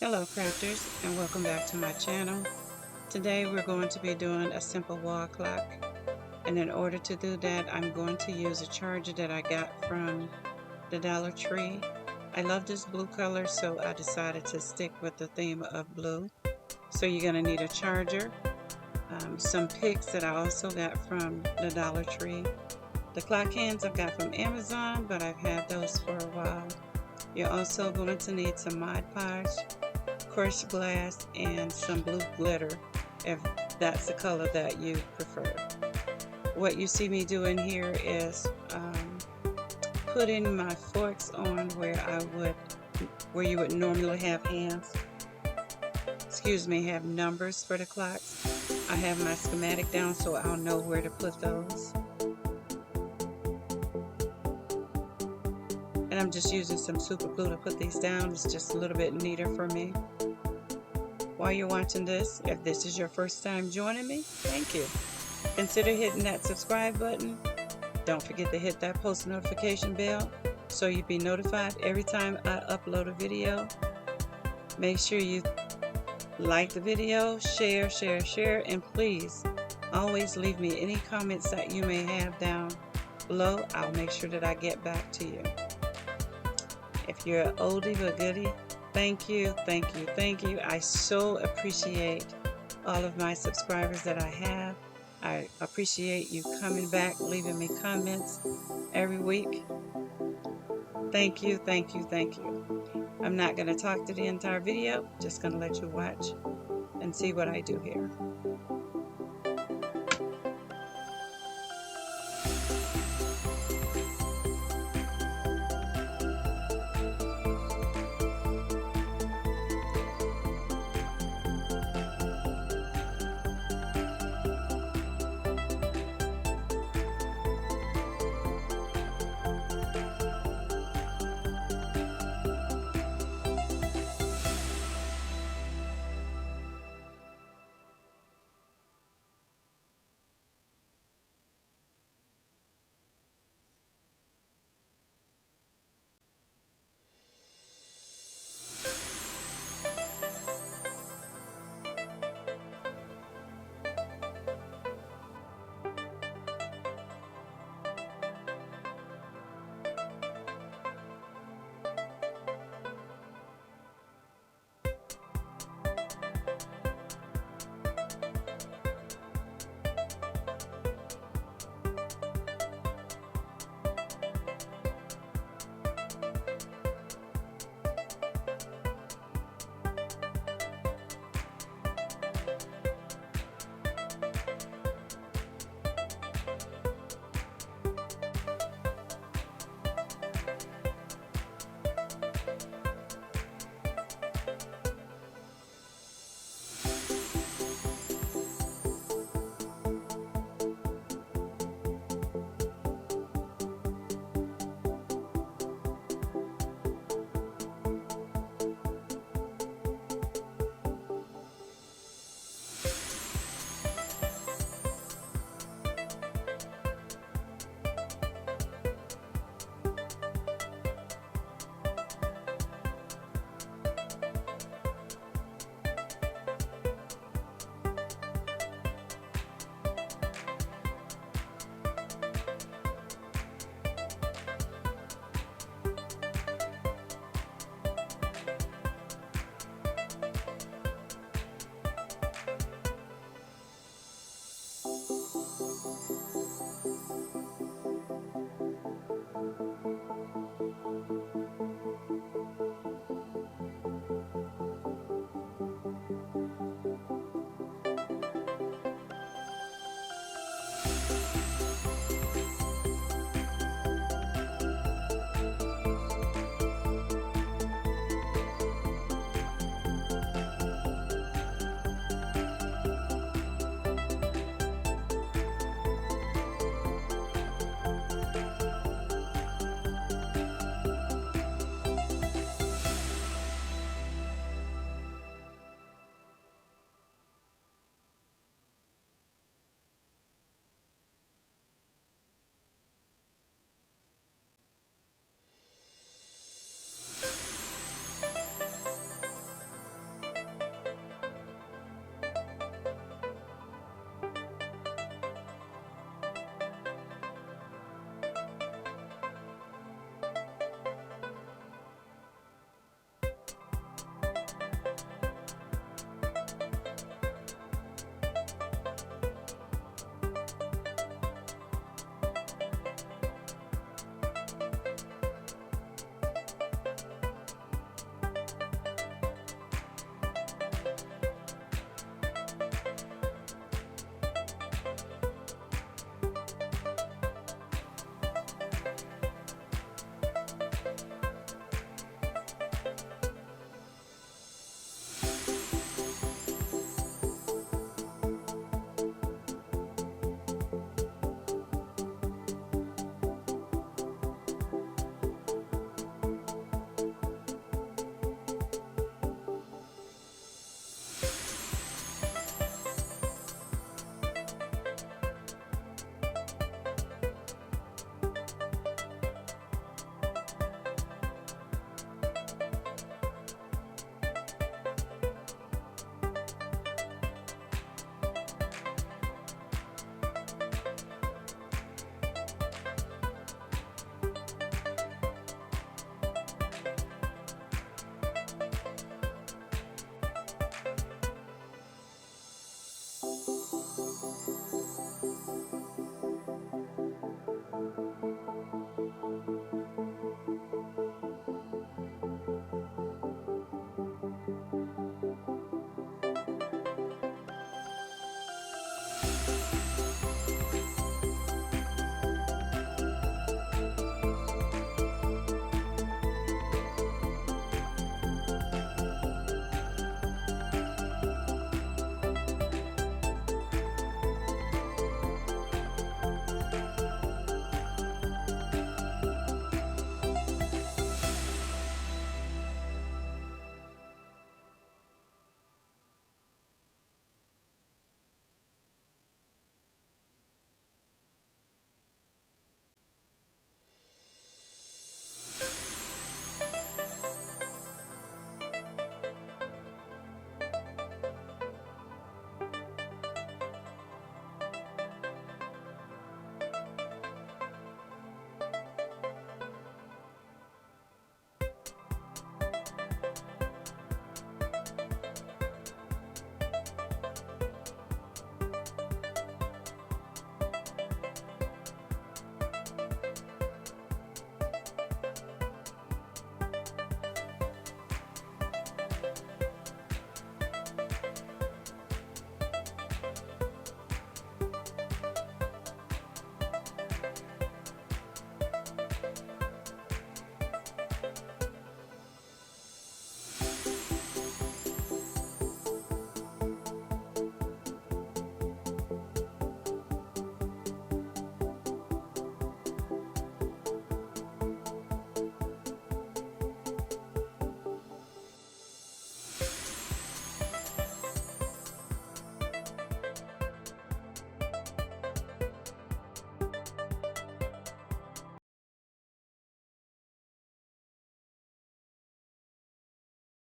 Hello crafters, and welcome back to my channel. Today we're going to be doing a simple wall clock, and in order to do that I'm going to use a charger that I got from the Dollar Tree. I love this blue color, so I decided to stick with the theme of blue. So you're going to need a charger, some picks that I also got from the Dollar Tree. The clock hands I've got from Amazon, but I've had those for a while. You're also going to need some Mod Podge, crushed glass, and some blue glitter if that's the color that you prefer. What you see me doing here is putting my forks on where you would normally have have numbers for the clocks. I have my schematic down so I'll know where to put those. And I'm just using some super glue to put these down. It's just a little bit neater for me. While you're watching this, if this is your first time joining me, thank you. Consider hitting that subscribe button. Don't forget to hit that post notification bell so you'll be notified every time I upload a video. Make sure you like the video, share, and please always leave me any comments that you may have down below. I'll make sure that I get back to you. If you're an oldie but goodie, thank you. I so appreciate all of my subscribers that I have. I appreciate you coming back, leaving me comments every week. Thank you. I'm not going to talk to the entire video, just going to let you watch and see what I do here.